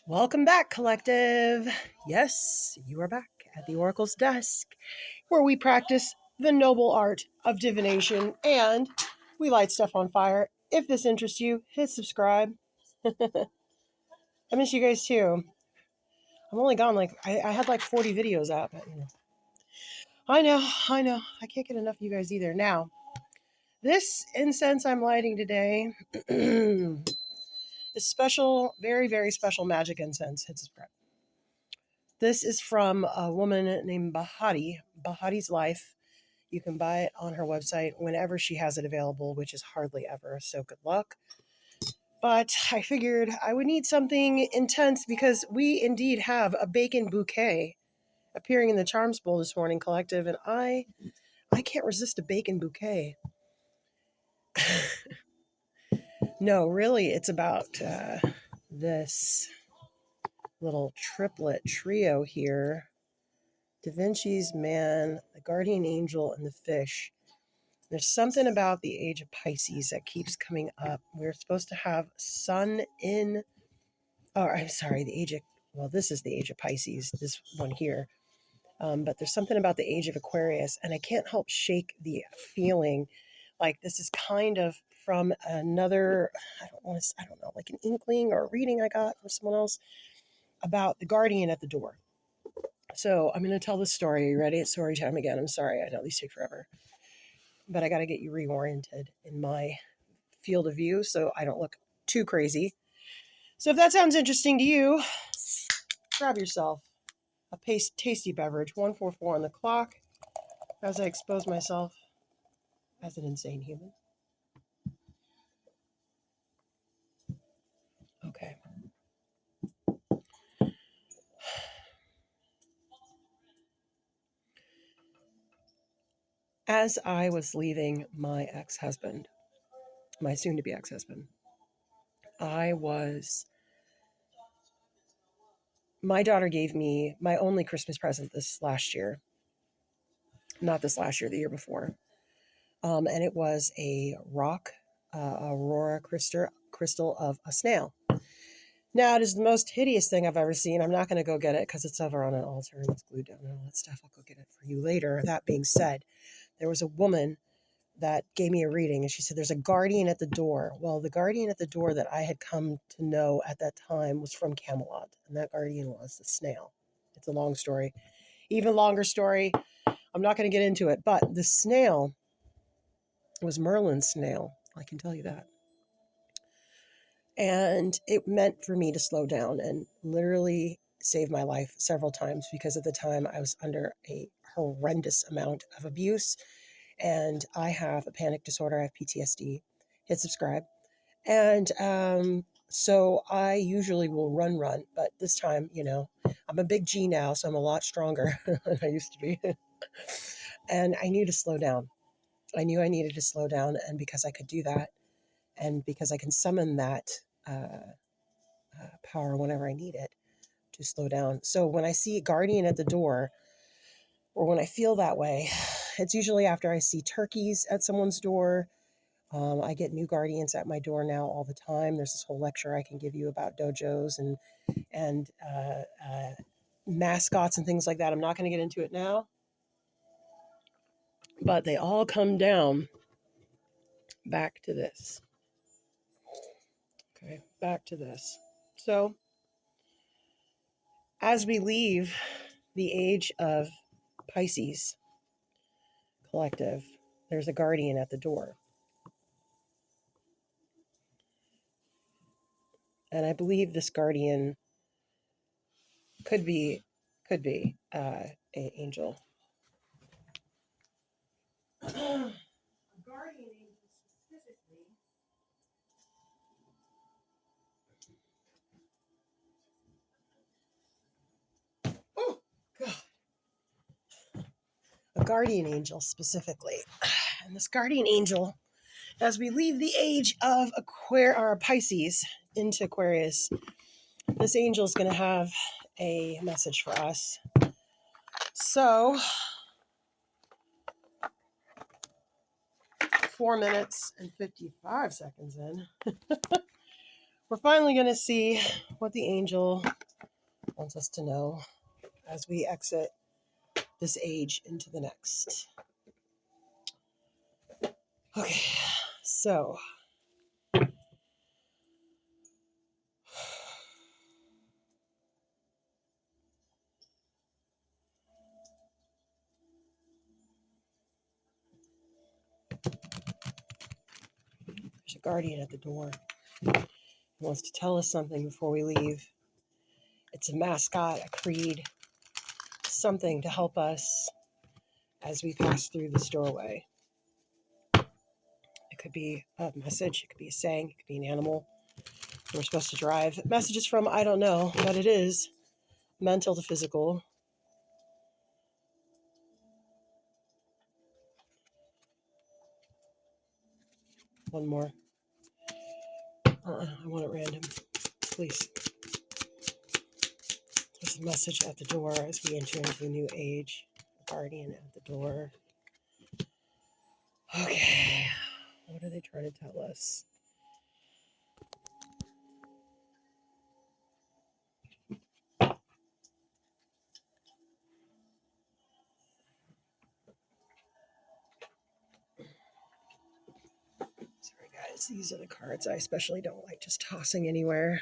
Welcome back, collective. Yes, you are back at the Oracle's desk, where we practice the noble art of divination and we light stuff on fire. If this interests you, hit subscribe. I miss you guys too. I'm only gone I had like 40 videos out, but I know. I can't get enough of you guys either. Now, this incense I'm lighting today is special, very, very special magic incense. Hit subscribe. This is from a woman named Bahati, Bahati's Life. You can buy it on her website whenever she has it available, which is hardly ever, so good luck. But I figured I would need something intense because we indeed have a bacon bouquet appearing in the Charms Bowl this morning, collective, and I can't resist a bacon bouquet. No, really, it's about this little triplet trio here. Da Vinci's Man, the Guardian Angel, and the Fish. There's something about the age of Pisces that keeps coming up. We're supposed to have sun in, I'm sorry, this is the age of Pisces, this one here. But there's something about the age of Aquarius, and I can't help shake the feeling like this is kind of from another, I don't know, like an inkling or a reading I got from someone else about the guardian at the door. So I'm going to tell this story. Are you ready? It's story time again. I'm sorry. I know these take forever. But I got to get you reoriented in my field of view so I don't look too crazy. So if that sounds interesting to you, grab yourself a tasty beverage, 144 on the clock, as I expose myself as an insane human. Okay. As I was leaving my ex-husband, my soon-to-be ex-husband, my daughter gave me my only Christmas present this last year. Not this last year, the year before. And it was a rock aurora crystal of a snail. Now, it is the most hideous thing I've ever seen. I'm not going to go get it because it's over on an altar and it's glued down and all that stuff. I'll go get it for you later. That being said, there was a woman that gave me a reading and she said, there's a guardian at the door. Well, the guardian at the door that I had come to know at that time was from Camelot, and that guardian was the snail. It's a long story. Even longer story. I'm not going to get into it, but the snail was Merlin's snail. I can tell you that. And it meant for me to slow down and literally save my life several times because at the time I was under a horrendous amount of abuse and I have a panic disorder. I have PTSD. Hit subscribe. And so I usually will run, but this time, I'm a big G now, so I'm a lot stronger than I used to be. And I knew to slow down. I knew I needed to slow down, and because I could do that, and because I can summon that power whenever I need it to slow down. So when I see a guardian at the door, or when I feel that way, it's usually after I see turkeys at someone's door. I get new guardians at my door now all the time. There's this whole lecture I can give you about dojos and mascots and things like that. I'm not going to get into it now, but they all come down back to this. Okay, back to this. So as we leave the age of Pisces collective, there's a guardian at the door. And I believe this guardian could be an angel. A guardian angel specifically. Oh, God. A guardian angel specifically. And this guardian angel, as we leave the age of Pisces into Aquarius, this angel is going to have a message for us. So, 4 minutes and 55 seconds in, We're finally going to see what the angel wants us to know as we exit this age into the next. Okay, so there's a guardian at the door. He wants to tell us something before we leave. It's a mascot, a creed, something to help us as we pass through this doorway. It could be a message, it could be a saying, it could be an animal we're supposed to drive. Messages from, I don't know, but it is mental to physical. One more. I want it random. Please. There's a message at the door as we enter into the new age. A guardian at the door. Okay. What are they trying to tell us? Sorry, guys. These are the cards I especially don't like just tossing anywhere.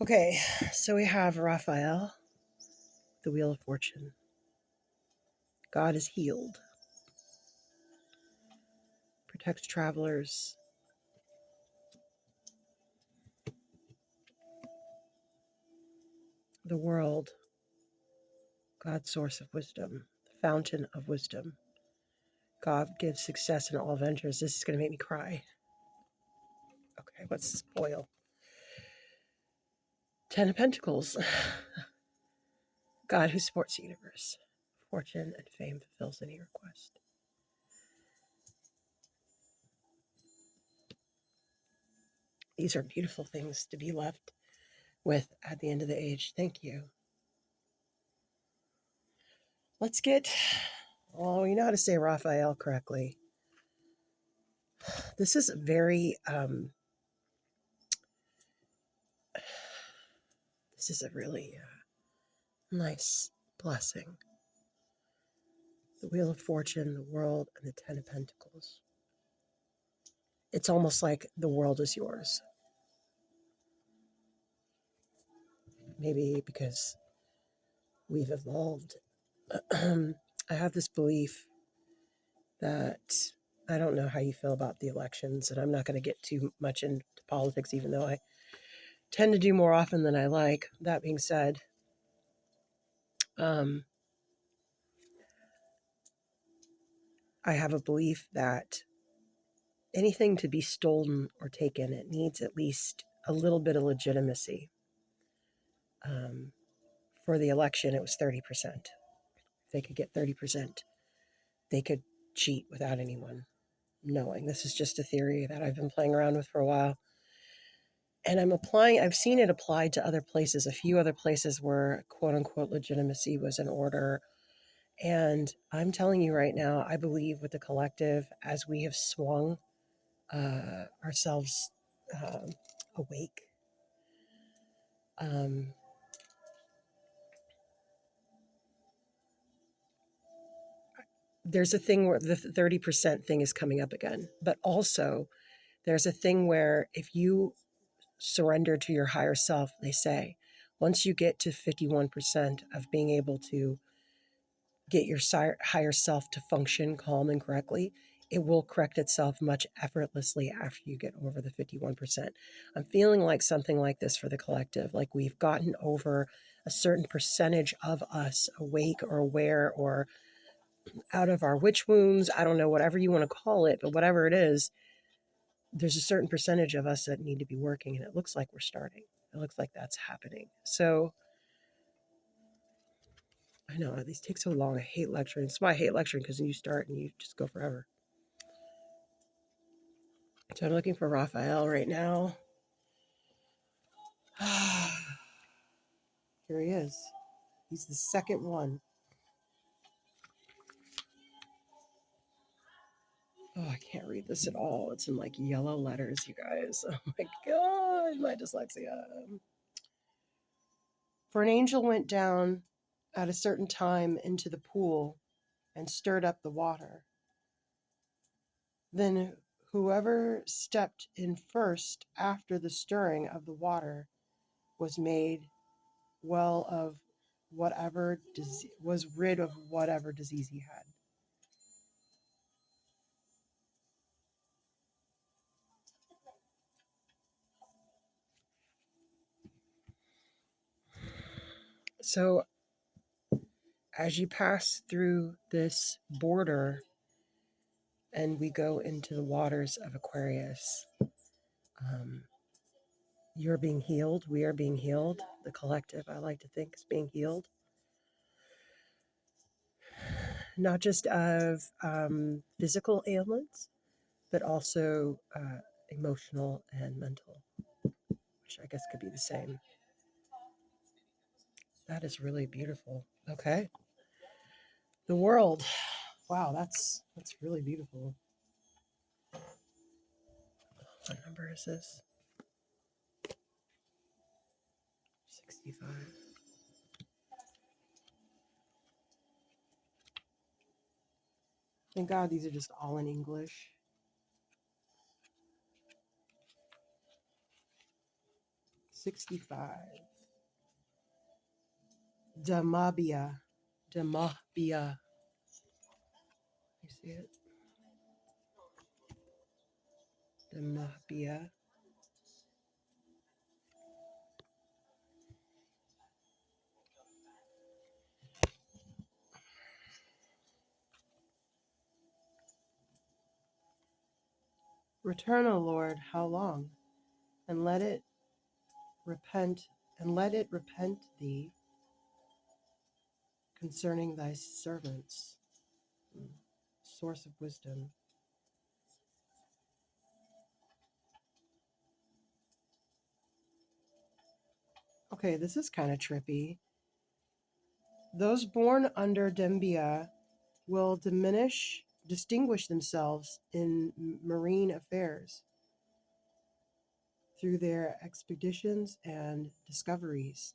Okay. So we have Raphael, the Wheel of Fortune. God is healed. Protects travelers. The world. God's source of wisdom. The fountain of wisdom. God gives success in all ventures. This is going to make me cry. Okay, what's this boil? 10 of Pentacles. God who supports the universe. Fortune and fame fulfills any request. These are beautiful things to be left with at the end of the age. Thank you. Let's get, oh, you know how to say Raphael correctly. This is very, this is a really nice blessing. The Wheel of Fortune, the world, and the 10 of Pentacles. It's almost like the world is yours. Maybe because we've evolved. I have this belief that I don't know how you feel about the elections, and I'm not going to get too much into politics, even though I tend to do more often than I like. That being said, I have a belief that anything to be stolen or taken, it needs at least a little bit of legitimacy. For the election, it was 30%. If they could get 30%, they could cheat without anyone knowing. This is just a theory that I've been playing around with for a while. And I've seen it applied to other places, a few other places where quote unquote legitimacy was in order. And I'm telling you right now, I believe with the collective, as we have swung ourselves awake, there's a thing where the 30% thing is coming up again. But also, there's a thing where if you surrender to your higher self, they say, once you get to 51% of being able to get your higher self to function calm and correctly, it will correct itself much effortlessly after you get over the 51%. I'm feeling like something like this for the collective, like we've gotten over a certain percentage of us awake or aware or out of our witch wounds. I don't know, whatever you want to call it, but whatever it is, there's a certain percentage of us that need to be working, and it looks like we're starting. It looks like that's happening. So I know these take so long. I hate lecturing. That's why I hate lecturing, because you start and you just go forever. So I'm looking for Raphael right now. Here he is. He's the second one. Oh, I can't read this at all. It's in like yellow letters, you guys. Oh my God, my dyslexia. For an angel went down at a certain time into the pool and stirred up the water. Then whoever stepped in first after the stirring of the water was made well of whatever was rid of whatever disease he had. So as you pass through this border and we go into the waters of Aquarius, um, you're being healed. We are being healed. The collective, I like to think, is being healed. Not just of physical ailments, but also emotional and mental, which I guess could be the same. That is really beautiful. Okay. The world. Wow, that's really beautiful. What number is this? 65. Thank God these are just all in English. 65. Damabia. Damabia. You see it? Damabia. Return, O Lord, how long? And let it repent, thee concerning thy servants. Source of wisdom. Okay, this is kind of trippy. Those born under Dembia will distinguish themselves in marine affairs through their expeditions and discoveries,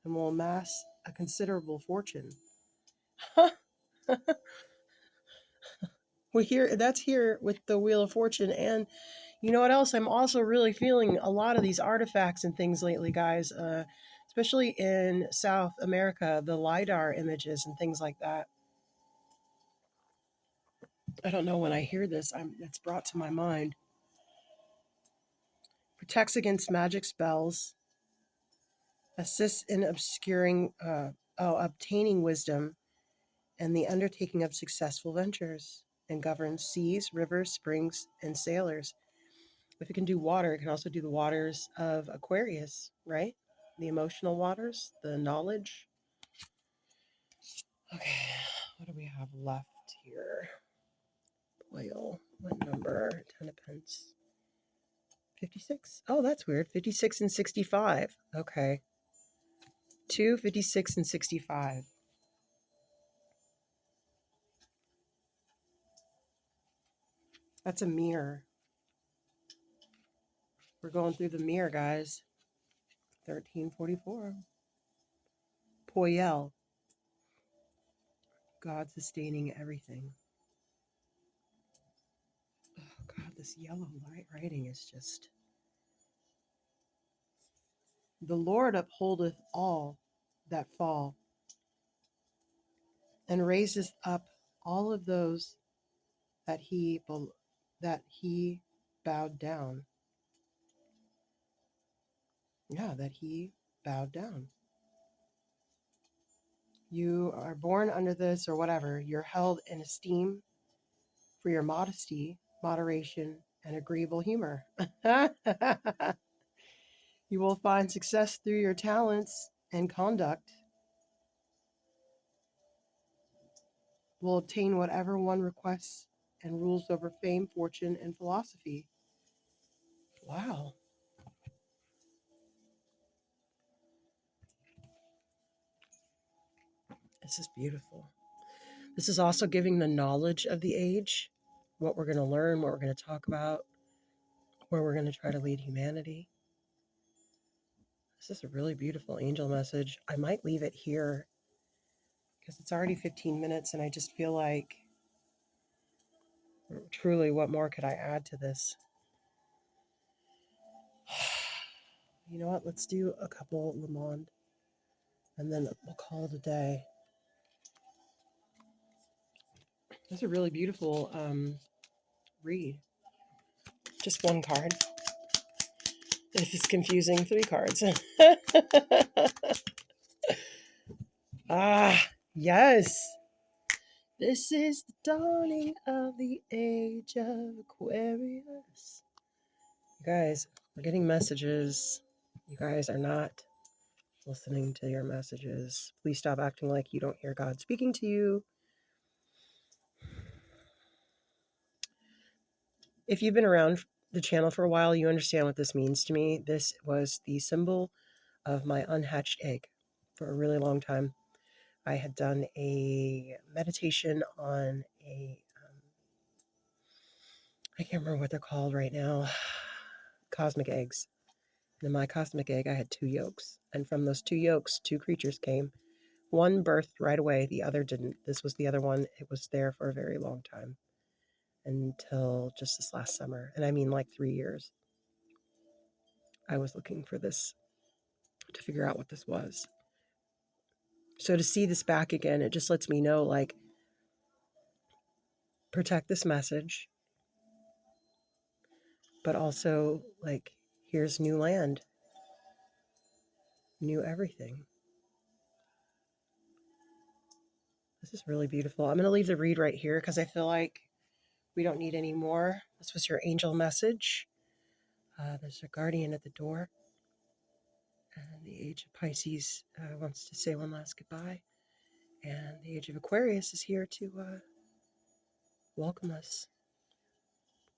and will amass a considerable fortune. That's here with the Wheel of Fortune. And you know what else? I'm also really feeling a lot of these artifacts and things lately, guys, especially in South America, the LiDAR images and things like that. I don't know, when I hear this, it's brought to my mind. Protects against magic spells, assists in obtaining wisdom and the undertaking of successful ventures, and governs seas, rivers, springs, and sailors. If it can do water, it can also do the waters of Aquarius, right? The emotional waters, the knowledge. Okay, what do we have left here? Oil, what number? 10 of pence. 56. Oh, that's weird. 56 and 65. Okay. 2, 56, and 65. That's a mirror. We're going through the mirror, guys. 1344. Poyel. God sustaining everything. Oh, God, this yellow light writing is just. The Lord upholdeth all that fall, and raiseth up all of those that he bowed down. Yeah, that he bowed down. You are born under this or whatever. You're held in esteem for your modesty, moderation, and agreeable humor. You will find success through your talents and conduct. Will obtain whatever one requests and rules over fame, fortune, and philosophy. Wow. This is beautiful. This is also giving the knowledge of the age, what we're going to learn, what we're going to talk about, where we're going to try to lead humanity. This is a really beautiful angel message. I might leave it here because it's already 15 minutes and I just feel like truly what more could I add to this? You know what? Let's do a couple Le Monde and then we'll call it a day. That's a really beautiful read. Just one card. If it's confusing, 3 cards. Ah, yes. This is the dawning of the age of Aquarius. You guys, we're getting messages. You guys are not listening to your messages. Please stop acting like you don't hear God speaking to you. If you've been around the channel for a while, you understand what this means to me. This was the symbol of my unhatched egg for a really long time. I had done a meditation on I can't remember what they're called right now, cosmic eggs. And in my cosmic egg, I had 2 yolks. And from those 2 yolks, 2 creatures came. One birthed right away, the other didn't. This was the other one. It was there for a very long time until just this last summer. And I mean like 3 years. I was looking for this to figure out what this was. So to see this back again, it just lets me know, like, protect this message, but also, like, here's new land, new everything. This is really beautiful. I'm going to leave the read right here because I feel like we don't need any more. This was your angel message. There's a guardian at the door. And the age of Pisces wants to say one last goodbye. And the age of Aquarius is here to welcome us.